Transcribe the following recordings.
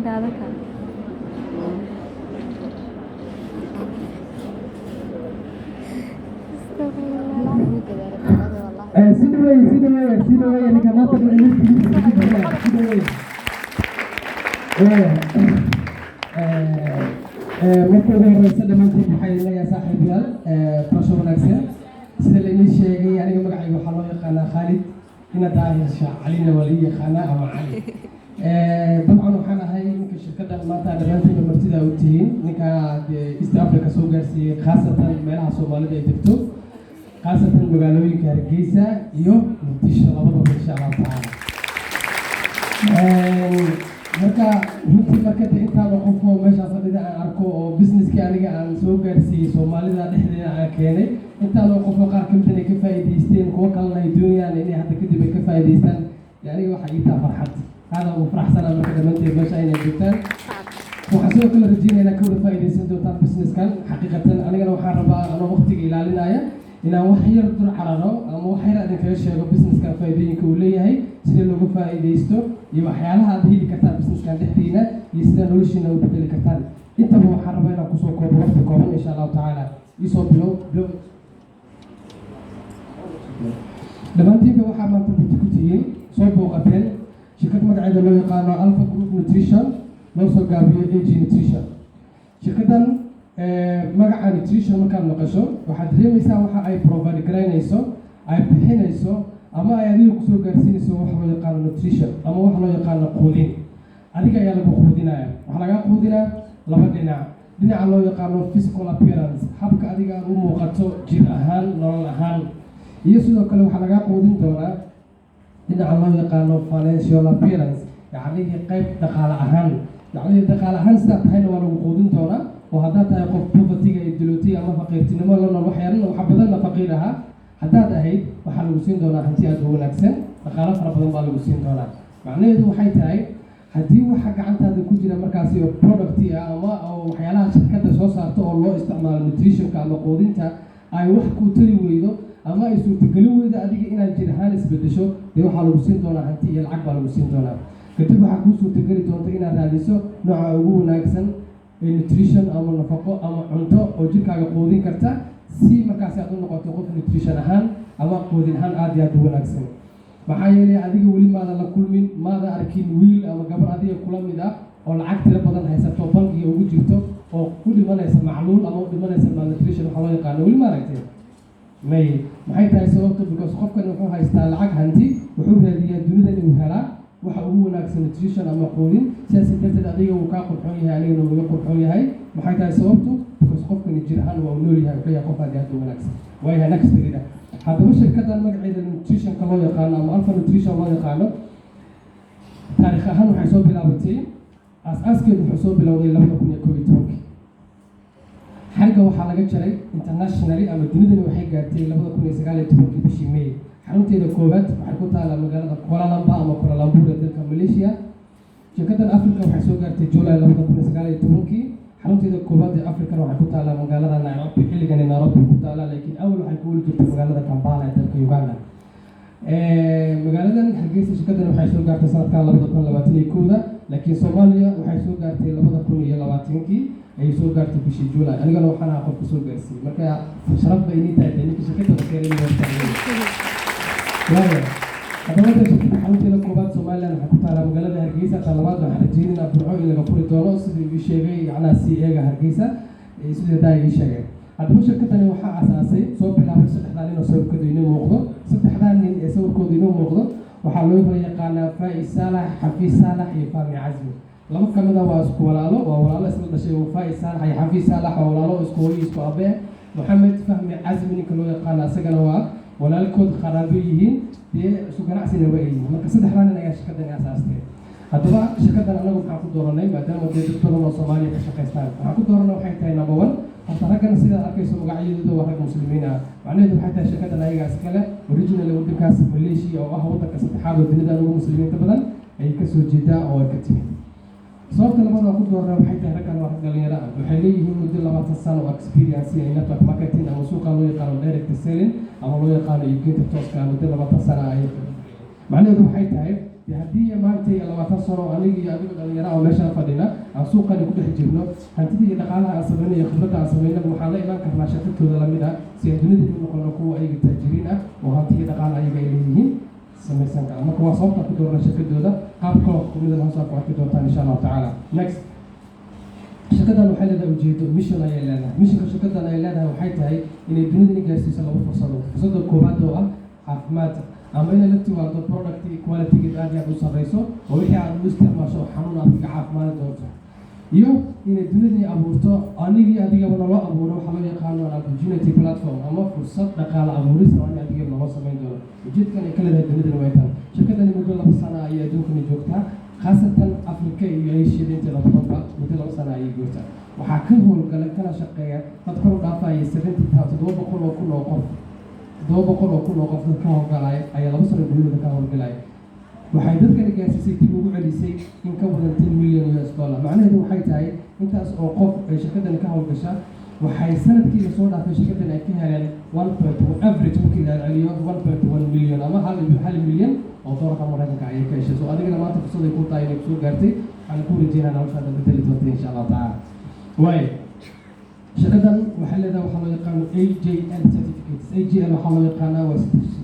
هذا كان سيدوي أنا كمان تقول إنك سيدوي marka ugu horeysa dhammaantiin waxay leeyahay saaxiibayaal barasho wanaagsan sida la inii sheegay aniga magacayga waxaa loo yaqaanaa Khalid ina daahir calina waa lii yaqaanaa ama cali dabcan waxaan ahay ninka shirkaddan maanta dhammaantiin martida u tihiin ninka East Africa soo gaarsiiyey khaasatan meelaha Soomaalida ay degto khaasatan magaalooyinka Hargeysa iyo Muqdisho labadaba insha Allah taala marka runtii markada intaan qof oo meesha fadhida aan arko oo businesskii aniga aan soo gaarsiiyey Soomaalida dhexdeeda aan keenay intaan qof oo qaar ka mid ah ka faa'iideysteen kuwa kalena ay doonayaan inay hadda kadib ay ka faa'iideystaan yani waxa ii taa farxad hada uu faraxsanaa marka dhammaanteen meesha inay joogtaan waxaan sidoo kale rajeynayaa ka wada faa'iideysan doontaan businesskan xaqiiqatan anigana waxaan rabaa anoo waqtiga ilaalinaya inaan wax yar dur cararo ama wax yar idinkaga sheego businesskan faa'iidooyinka uu leeyahay sida looga faa'iideysto iyo waxyaalaha aad heli kartaan businesskan dhexdiina iyo sida noloshiina u bedeli kartaan intaba waxaan rabaa inaan kusoo koobo waqti kooban insha allahu tacaala isoo bilow dhammaantiinba waxaa maanta buti ku tihiin soo booqateen shirkad magaceeda loo yaqaano Alpha Group Nutrition loo soo gaabiyo AG Nutrition shirkaddan magaca nutrition markaad maqasho waxaad dareemaysaa waxa ay provide garaynayso ay bixinayso ama ay adiga kusoo gaarsiinayso wax loo yaqaano nutrition ama wax loo yaqaano quudin adiga ayaa lagu quudinaya waxaa lagaa quudinaa laba dhinaca loo yaqaano physical appearance habka adiga aad u muuqato jir ahaan nolol ahaan iyo sidoo kale waxaa lagaa quudin doonaa dhinaca loo yaqaano financial appearance yacni qayb dhaqaale ahaan sidaa tahayna waa lagu quudin doonaa oo haddaad tahay qof poverty-ga ay dilootay ama faqiirtinimo la nool waxyaalana waxa badanna faqiir ahaa haddaad ahayd waxaa lagu siin doonaa hanti aad u wanaagsan dhaqaalo fara badan baa lagu siin doonaa macnaheedu waxay tahay haddii waxa gacantaada ku jira markaasi oo producti ah ama waxyaalaha shirkadda soo saarto oo loo isticmaalo nutritionka ama quudinta ay wax ku tari weydo ama ay suurtagelin weydo adiga inaad jir ahaan isbedesho dee waxaa lagu siin doonaa hanti iyo lacag baa lagu siin doonaa kadib waxaa kuu suurtageli doonta inaad raadiso nooca ugu wanaagsan nutrition ama nafaqo ama cunto oo jirkaaga quudin karta si markaasi aad u noqoto qof nutrition ahaan ama quudin ahaan aad iyo aad u wanaagsan maxaa yeelay adiga weli maada la kulmin maada arkin wiil ama gabar adiga kula mid ah oo lacag tiro badan haysato bankiga ugu jirto oo ku dhimanaysa macluul ama u dhimanaysa malnutrition waxaa loo yaqaano weli ma aragtay may maxay tahay sababto because qofkan wuxuu haystaa lacag hanti wuxuu raadiyaa dunidan inuu helaa waxa ugu wanaagsan nutrition ama quudin sidaas darteed adiga uu kaa qurxoon yahay anigana uu iga qurxoon yahay maxay tahay sababtu because qofkani jir ahaan waa uu nool yahay wuxuu yahay qof aad iyo aad u wanaagsan waayahay next ida haddaba shirkaddan magaceeda nutritionka loo yaqaano ama Alpha Nutrition loo yaqaano taariikh ahaan waxay soo bilaabatay aas-aaskeedu wuxuu soo bilowday 2011 xagga waxaa laga jaray internationally ama dunidani waxay gaartay 2019 bishii May xarunteeda koowaad waxay ku taallaa magaalada Kuala Lumpur ama Kuala Lumpur ee dalka Malaysia shirkaddan Africa waxay soo gaartay July 2019 xarunteeda koowaad ee Africa waxay ku taallaa magaalada Nairobi xilligan Nairobi ku taallaa laakiin awal waxay ku weli jirtay magaalada Kampala ee dalka Uganda magaaladan Hargeysa shirkaddan waxay soo gaartay sanadka 2021 laakiin Soomaaliya waxay soo gaartay 2020 ay soo gaartay bishii July anigana waxaan ahaa qofka soo gaarsiiyey marka sharaf bay inay tahay ninka shirkadda keenay haddaba shirkadda xarunteeda koowaad Soomaaliland waxay ku taallaa magaalada Hargeysa talabaad waxaan rajeynaynaa burco in laga furi doono sidii uu sheegay yacnaa CA-ga Hargeysa sidii daa ii sheegay haddaba shirkaddani waxaa asaasay soo bilaabay saddexdaa nin oo sawirkooda inoo muuqdo saddexdaa nin ee sawirkooda inoo muuqdo waxaa loo kala yaqaanaa Faiz Saalax Xafiis Saalax iyo Fahmi Casmi laba ka mid ah waa isku walaalo isla dhashay Faiz Saalax iyo Xafiis Saalax waa walaalo isku hooyo isku aabbe Maxamed Fahmi Casmi ninka loo yaqaano asagana waa walaalkood qaraabo yihiin dee isu ganacsina waa yihiin marka saddexdaa nin ayaa shirkaddan asaastay haddaba shirkaddan anagu waxaan ku dooranay maadaama dee dad badan oo Soomaaliya ka shaqaystaan waxaan ku dooranay waxay tahay number one horta raggan sidaad arkayso magacyadooda waa rag muslimiin ah macnaheedu waxay tahay shirkaddan ayaga iskale originally waddankaas Malaysia oo ah waddanka saddexaad oo dunida ugu muslimiinta badan ay ka soo jeedaa oo ay ka timid sababta labaad ku dooranay waxay tahay raggan waa rag dhalinyaro ah waxay leeyihiin muddo 20 sano oo experience in network marketing ama suuqa loo yaqaano direct selling ama loo yaqaano iibgeynta tooska muddo 20 sano ay macnaheedu waxay tahay haddii maanta 20 sano aniga iyo adiga dhalinyaro oo meesha fadhina aan suuqani ku dhex jirno hantida iyo dhaqaalaha aan samaynayo khibradda aan samaynayo waxaan la imaan karnaa shirkadooda lamid ah si ay dunida u noqono kuwa ayaga taajiriin ah oo hanti iyo dhaqaale ayaga ay leeyihiin samaysan kara marka waa sababta ku doorna shirkadooda qaabka kumida hoos ku arki doontaan insha Allah taala. Next, shirkadan waxay leedahay ujeedo mission ayay leedahay. Missionka shirkadan ay leedahay waxay tahay inay dunida gaarsiiso laba fursado. Fursadda koowaad oo ah caafimaad ama inay la timaado product quality aad iyo aad u sareyso oo wixii aad u isticmaasho xanuun aad ka caafimaad doonto iyo inay dunida abuurto anigii adigaba loo abuuro waxa loo yaqaano opportunity platform ama fursad dhaqaale abuuris oo adigaba loo sameyn doono. Ujeedkan ay kala leedahay dunida way tahay shirkadan muddo 2 sano ayay adduunka joogtaa khaasatan Afrika iyo Asia inteeda badan muddo 2 sano ayay joogtaa. waxaa ka howlgalay kana shaqeeya dad kor u dhaafaya 700,000 oo kun oo qof 700 oo kun oo qof ka howlgalay ayaa 2 sano gudahood ka howlgalay. waxay dadkani gaarsiisay dib ugu celisay in ka badan $10 million. macnaheedu waxay tahay intaas oo qof ay shirkadani ka howlgasha waxay sanadkii la soo dhaafay shirkadani ay ka heleen 1.1 average markii la celiyo 1.1 million ama $1 million oo doolarka Mareykanka ay ka heshay. soo adigana maanta fursad ay ku tahay inay soo gaartay aan ku rajeynaa noloshaada bedeli doonta insha Allah taala. way shirkadan waxay leedahay waxa loo yaqaan AJL certificates. AJL waxa loo yaqaanaa waa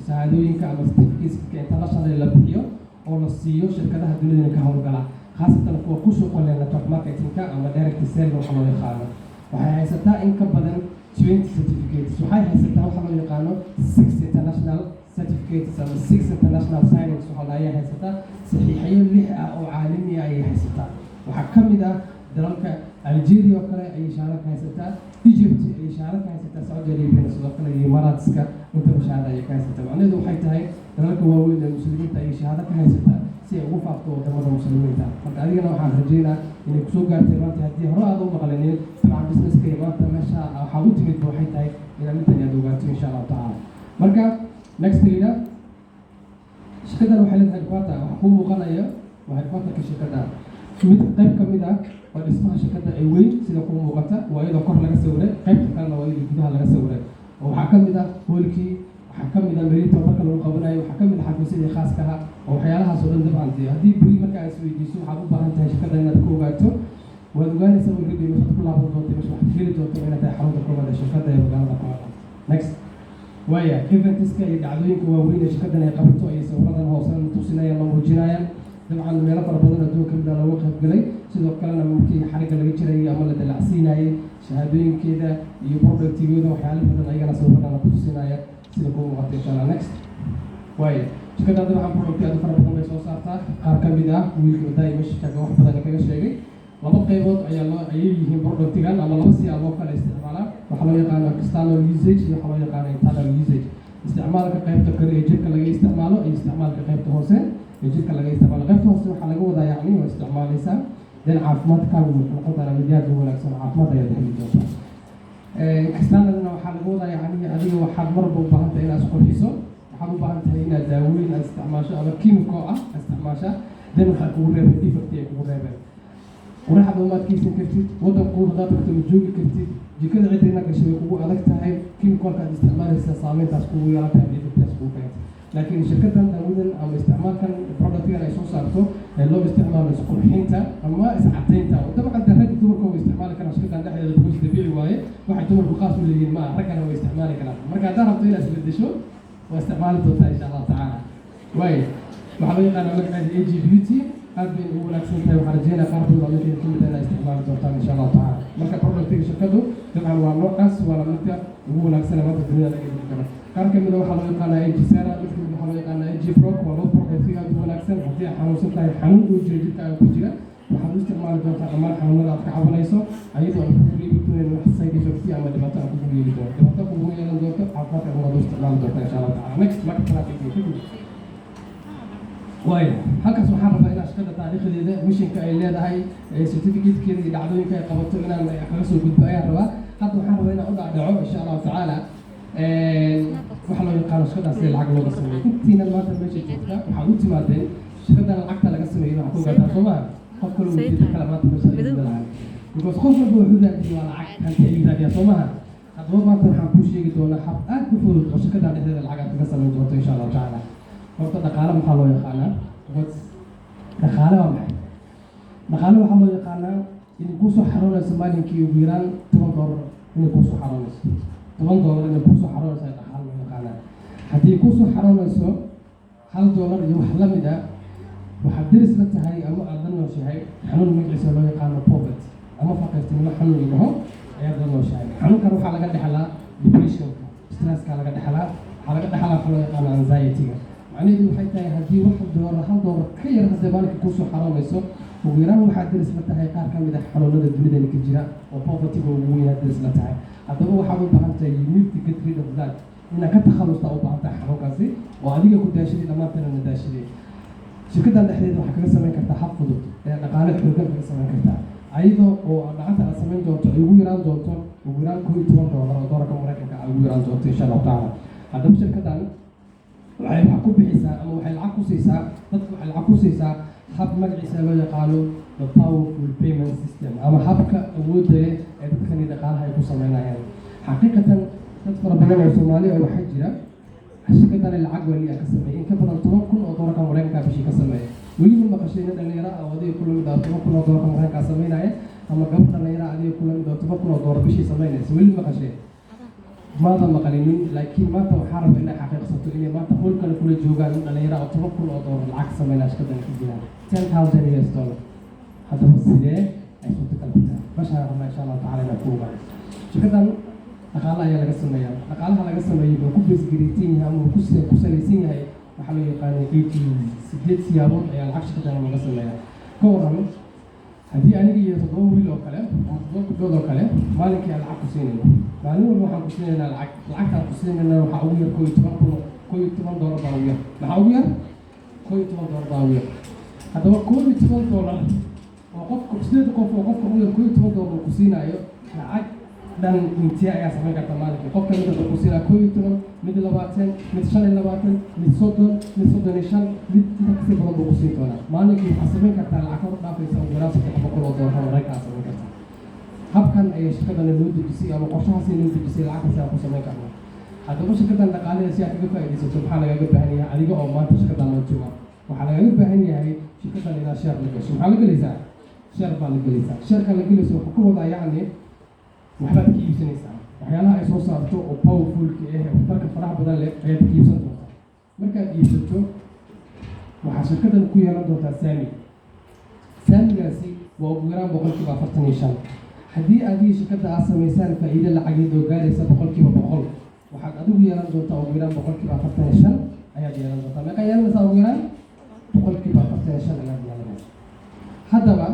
shahaadooyinka ama certificates international la bixiyo oo la siiyo shirkadaha dunida ka howlgala khaasatan kuwa ku shaqo leh network marketing-ka ama direct sales waxa loo yaqaano. waxay haysataa in ka badan 20 certificates. waxay haysataa waxa loo yaqaano 6 international certificates ama 6 international signings waxa la haysataa saxiixayo 6 ah oo caalami ah ay haysataa. waxaa ka mid ah dalalka Algeria oo kale ay shahaado ka haysataa, Egypt ay shahaado ka haysataa, Saudi Arabia sidoo kale iyo Imaaraatska inta shahaado ay ka haysataa. macnaheedu waxay tahay dalalka waaweyn ee muslimiinta ay shahaado ka haysataa si ay ugu faafto wadamada muslimiinta. marka adigana waxaan rajeynaa inay kusoo gaartay maanta haddii hore aad u maqlanin dabcan businesska iyo maanta meesha waxaa u timid waxay tahay inaad intan aad ogaato insha Allah taala. marka next ina shirkadan waxay leedahay headquarter waxa ku muuqanaya waa headquarter-ka shirkadda mid qayb ka mid ah waa dhismaha shirkadda ay weyn sida ku muuqata waa iyadoo kor laga sawiray qaybta kalena waa iyadoo gudaha laga sawiray oo waxaa ka mid ah hoolkii waxaa ka mid ah meelita marka lagu qabanayo waxaa ka mid ah xafiisyadii khaaska ah oo waxyaalahaas oo dhan dabcan haddii beri marka aad isweydiiso waxaad u baahan tahay shirkadda inaad ku ogaato waad ogaanaysaa weligeed meeshaad ku laaban doonto meesha waxaad heli doonto inay tahay xarunta koowaad ee shirkadda ee magaalada Kuala. next waaya eventiska iyo dhacdooyinka waaweyn ee shirkaddan ay qabato ayay sawiradan hoose tusinayaan oo muujinayaan dabcan meelo fara badan adduunka kamid ah looga qayb galay sidoo kalena markii xarigga laga jirayay ama la dalacsiinayay shahaadooyinkeeda iyo productigeeda waxyaalo badan ayagana sawiradan ku tusinaya sida ku muuqata insha Allah. next waaya shirkaddan dabcan product aad u fara badan bay soo saartaa qaar ka mid ah wiilka wadaay meesha kaga wax badan kaga sheegay laba qaybood ayay yihiin productigan ama laba si loo kala isticmaalaa waxa loo yaqaan external usage iyo waxa loo yaqaan internal usage. isticmaalka qaybta kale ee jirka laga isticmaalo iyo isticmaalka qaybta hoose ee jirka laga isticmaalo. qaybta hoose waxaa laga wadaa yacni waa isticmaalaysaa dan caafimaadkaagu wuxuu noqon karaa mid aad u wanaagsan caafimaad ayaad heli doontaa. externalna waxaa laga wadaa yacni adiga waxaad marba u baahan tahay inaad isqurxiso waxaad u baahan tahay inaad daaweyn aad isticmaasho ama chemical ah isticmaasha dan waxaa kugu reebay defect ay kugu reebeen quraxda uma adkeysan kartid wadanku haddaad tagto ma joogi kartid jikada cidina gashay way kugu adag tahay chemicalka aad isticmaalaysa saameyntaas kugu yeelan tahay defectaas kugu keenta. laakiin shirkaddan daawadan ama isticmaalkan productgan ay soo saarto ee loo isticmaalo isqurxinta ama iscadaynta dabcan rag dumarka way isticmaali karaan shirkaddan dhexdeeda because dabiici waaye waxay dumarku qaas u leeyihiin ma raggana way isticmaali karaan. marka haddaad rabto inaad isbedesho waa isticmaali doontaa insha Allah tacaala. waaye waxaa loo yaqaanaa magaceeda AG Beauty aad bay ugu wanaagsan tahay waxaan rajeynaa qaar badan oo midka kamid ah inay isticmaali doontaan insha Allah tacaala. marka productiga shirkaddu dabcan waa noocaas waa midka ugu wanaagsan ee maanta dunida laga heli karo. qaar ka mid ah waxaa loo yaqaanaa AG Sera midka waxaa loo yaqaanaa AG Pro waa loo productiga aad u wanaagsan haddii aad xanuunsan tahay xanuun uu jiro jirkaaga ku jira waxaad u isticmaali doontaa dhammaan xanuunada aad ka cabanayso ayadoo aan kugu reebi doonin wax side effect ama dhibaato aan kugu yeeli doonto dhibaato kugu yeelan doonto caafimaadka waad u isticmaali doontaa insha Allah tacaala. next marka traffic waayo halkaas waxaan rabaa inaan shirkadda taariikhdeeda mishinka ay leedahay certificatekeeda iyo dhacdooyinka ay qabato inaan kaga soo gudbo ayaan rabaa. hadda waxaan rabaa inaan u dhaadhaco insha Allah tacaala waxa loo yaqaano shirkaddaas ee lacag looga sameeyo. intiina maanta meesha joogta waxaad u timaadeen shirkaddan lacagta laga sameeyo waxaa ku ogaataa soo maha qof kale uu jeeda kala maanta meesha lahay because qof walba wuxuu raadiyo waa lacag hanti ayuu raadiyaa soo maha. haddaba maanta waxaan kuu sheegi doonaa hab aad ku fudud oo shirkaddan dhexdeeda lacag aad kaga samayn doonto insha Allah tacaala. horta dhaqaale maxaa loo yaqaanaa what's dhaqaale waa maxay dhaqaale waxaa loo yaqaanaa inay kusoo xaroonayso maalinkii ugu yaraan $10 inay kusoo xaroonayso $10 inay kusoo xaroonayso dhaqaale loo yaqaanaa haddii kusoo xaroonayso $1 iyo wax la mid ah waxaad deris la tahay ama aad la nooshahay xanuun magaciisa loo yaqaano poverty ama faqirtinimo xanuun ilaho ayaad la nooshahay xanuunkan waxaa laga dhexlaa depressionka stresska laga dhexlaa waxaa laga dhexlaa waxa loo yaqaano anxiety-ga macnaheedu waxay tahay haddii $1 ka yar haddii maalinka kusoo xaroonayso ugu yaraan waxaad deris la tahay qaar ka mid ah xanuunada dunidani ka jira oo poverty-ga ugu weyn aad deris la tahay haddaba waxaad u baahan tahay you need to get rid of that inaad ka takhalusta u baahan tahay xanuunkaasi oo adiga ku daashaday dhammaantana na daashaday shirkaddan dhexdeeda waxaa kaga samayn kartaa hab fudud ee dhaqaale xoogan kaga samayn kartaa ayadoo oo lacagta aad samayn doonto ay ugu yaraan doonto ugu yaraan $11 oo doolarka maraykanka ay ugu yaraan doonto insha allahu tacaala haddaba shirkaddan waxay wax ku bixisaa ama waxay lacag ku siisaa dadka waxay lacag ku siisaa hab magaciisa loo yaqaano the powerful payment system ama habka awoodda leh ee dadkani dhaqaalaha ay ku samaynayaan xaqiiqatan dad fara badan oo Soomaali ah waxaa jira shirkaddan lacag wali ka sameeyay in ka badan $10,000 oo doolarka maraykanka bishii ka sameeyay weliba maqashayna dhalinyaro ah oo adiga kula mid ah $10,000 oo doolarka maraykanka sameynaya ama gabadh dhalinyaro adiga kula mid ah $10,000 oo doolar bishii sameynaysa weliba maqashay maada maqalinin laakiin maanta waxaa rabaa inay xaqiiqsato inay maanta howlkan kula joogaan dhalinyaro oo $10,000 oo doolar lacag sameynaya shirkaddan ku jiraan $10,000 haddaba sidee ay suurtagal ku tahay bashaan rabnaa insha allahu tacaala inaan ku ogaano shirkaddan dhaqaale ayaa laga sameeyaa dhaqaalaha laga sameeyo wuxuu ku beesgareysan yahay ama ku salaysan yahay waxaa loo yaqaana 8 siyaabood ayaa lacag shirkaddan laga sameeyaa ka waran haddii aniga iyo 7 wiil oo kale ama 7 gabdhood oo kale maalinkii aan lacag ku siinayno maalin walba waxaan ku siinaynaa lacagtaan ku siinayna waxaa ugu yar $11 baa ugu yar maxaa ugu yar $11 baa ugu yar haddaba $11 oo qofka 8 qof oo qofka ugu yar $11 ku siinaayo lacag dan intee ayaa samayn karta maalinkii qofka mid wuxuu ku siinaa 11 mid 20 mid 25 mid 30 mid 35 mid inta kasii badan buu ku siin doonaa maalinkii waxaa samayn kartaa lacag kor u dhaafaysa ugu yaraan $300 oo doolar maraykanka samayn kartaa habkan ayay shirkaddan loo dejisay ama qorshahaasi loo dejisay lacagtaasi aan ku samayn karnaa haddaba shirkaddan dhaqaalaha si aad kaga faa'iidaysato maxaa lagaga baahan yahay adiga oo maanta shirkaddan loo jooga waxaa lagaga baahan yahay shirkaddan inaad sheer la gasho maxaa la gelaysaa sheer baa la gelaysaa sheerka la gelayso wuxuu ka wadaa yacni waxbaad ka iibsanaysaa waxyaalaha ay soo saarto oo powerfulka ah ee waxtarka faraha badan leh ayaad ka iibsan doontaa markaad iibsato waxaa shirkaddan ku yeelan doontaa saamigaasi waa ugu yaraan 45% haddii adiga shirkadda aad samaysaan faa'iido lacageed oo gaaraysa 100% waxaad adigu yeelan doontaa ugu yaraan 45% ayaad yeelan doontaa meeqa yeelanaysaa ugu yaraan 45% ayaad yeelanaysaa haddaba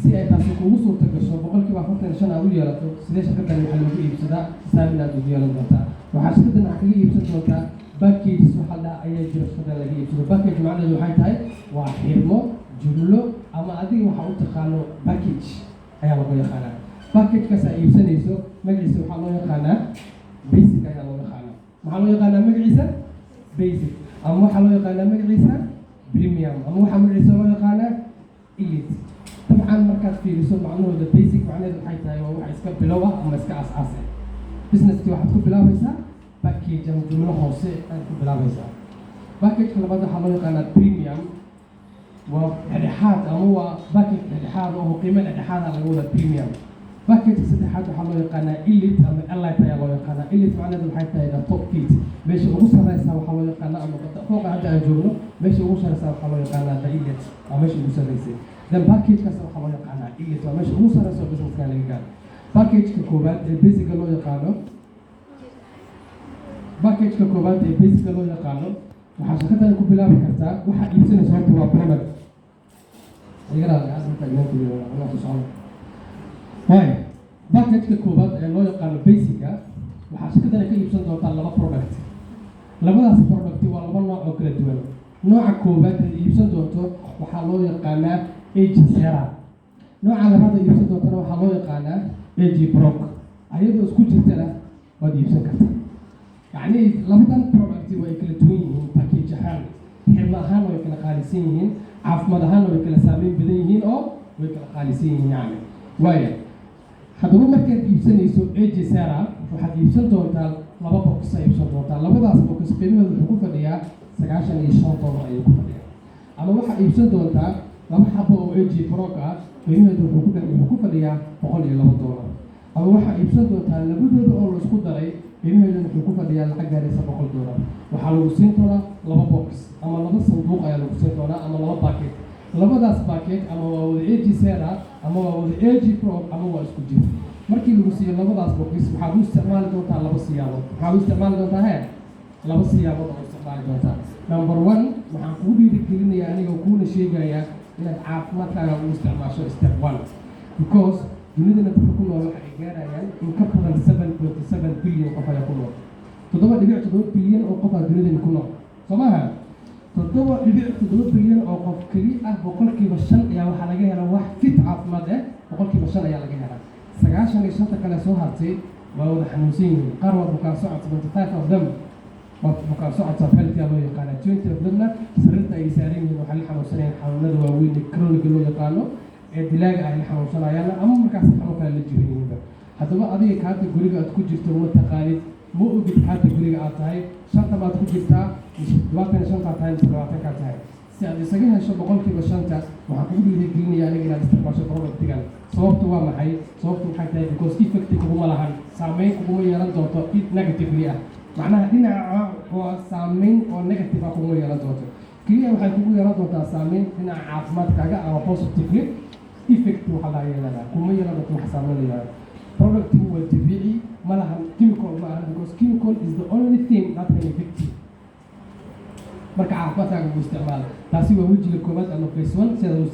si ay taasi kugu suurta gasho 45% aad u yeelato sidee shirkaddan waxaa loogu iibsadaa saamin aad ugu yeelan doontaa waxaa shirkaddan waxaa kaga iibsan doontaa packages waxaa dhaha ayaa jira shirkaddan laga iibsado package macnaheedu waxay tahay waa xirmo jumlo ama adiga waxaa u taqaano package ayaa lagu yaqaanaa packagekaas aad iibsanayso magaciisa waxaa loo yaqaanaa basic ayaa loo yaqaanaa maxaa loo yaqaanaa magaciisa basic ama waxaa loo yaqaanaa magaciisa premium ama waxaa magaciisa loo yaqaanaa elite dabcan markaad fiiriso macnahooda basic macnaheedu waxay tahay waa wax iska bilow ah ama iska aas-aas ah businesskii waxaad ku bilaabaysaa package ama jumlo hoose ayaad ku bilaabaysaa packageka labaad waxaa loo yaqaanaa premium waa dhexdhexaad ama waa package dhexdhexaad oo qiimo dhexdhexaad ah laga wada premium packageka saddexaad waxaa loo yaqaanaa elite ama elite ayaa loo yaqaanaa elite macnaheedu waxay tahay the top fit meesha ugu sarreysa waxaa loo yaqaanaa ama fooqa hadda aan joogno meesha ugu sarreysa waxaa loo yaqaanaa the elite waa meesha ugu sarreysay then packagekaas waxaa loo yaqaanaa elite waa meesha ugu sarreysa oo businesska laga gaaro packageka koowaad ee basica loo yaqaano waxaa shirkaddan ku bilaabi kartaa waxaad iibsanaysa horta waa product packageka koowaad ee loo yaqaano basica waxaa shirkaddan ka iibsan doontaa 2 product labadaas product waa 2 nooc oo kala duwan nooca koowaad ee iibsan doonto waxaa loo yaqaanaa AG Sera nooca labaad ee iibsan doontana waxaa loo yaqaanaa AG Brock ayadoo isku jirtana waad iibsan kartaa yacni labadan product way kala duwan yihiin package ahaan xirmo ahaan way kala qaalisan yihiin caafimaad ahaan way kala saameyn badan yihiin oo way kala qaalisan yihiin yacni waayo haddaba markaad iibsanayso AG Sera waxaad iibsan doontaa 2 box ay iibsan doontaa labadaas box qiimahooda wuxuu ku fadhiyaa $95 ayuu ku fadhiyaa ama waxaad iibsan doontaa laba xabo oo AG Pro ah qiimaheedu wuxuu ku fadhiyaa $102 ama waxaa iibsan doontaa labadooda oo la isku daray qiimaheedu wuxuu ku fadhiyaa lacag gaaraysa $100 waxaa lagu siin doonaa laba box ama laba sanduuq ayaa lagu siin doonaa ama laba packet labadaas packet ama waa wada AG Sera ama waa wada AG Pro ama waa isku jir markii lagu siiyo labadaas box waxaad u isticmaali doontaa laba siyaabood waxaad u isticmaali doontaa laba siyaabood oo isticmaali doontaa number 1 waxaan kugu dhiirigelinayaa aniga kuuna sheegayaa inaad caafimaadkaaga u isticmaasho step 1 because dunidana dadka ku nool waxa ay gaarayaan in ka badan 7.7 bilyan qof ayaa ku nool 7.7 bilyan oo qof ayaa dunidana ku nool soo maaha 7.7 bilyan oo qof keli ah boqolkiiba 5 ayaa waxaa laga helaa wax fit caafimaad boqolkiiba 5 ayaa laga helaa 95 kale soo hartay waa wada xanuunsan yihiin qaar waa bukaan socod 75 of them bukaan socod healthy loo yaqaana 20 of them sariirta ay saaran yihiin waxaa la xanuunsanayaan xanuunada waaweyn ee chronic loo yaqaano ee dilaaga ay la xanuunsanayaan ama markaas xanuun kale la jirin haddaba adiga kaata guriga aad ku jirto ma taqaanid ma ogid kaata guriga aad tahay shanta baad ku jirtaa 25 tahay 20 ka tahay si aad isaga hesho boqolkiiba 5 waxaa kugu dhiirigelinayaa aniga inaad isticmaasho productigan sababtu waa maxay sababtu waxay tahay because effect kuguma lahan saameyn kuguma yeelan doonto negatively ah macnaha dhinaca waa saameyn oo negative ah kuguma yeelan doonto kaliya waxay kugu yeelan doontaa saameyn dhinaca caafimaadkaaga ama positively effect waxaa laga yeelanaa kuma yeelan doonto wax saameynaya productigu waa dabiici ma lahan chemical ma aha because chemical is the only thing that can affect you marka caafimaadkaaga ugu isticmaala taasi waa wejiga koowaad ama phase 1 sida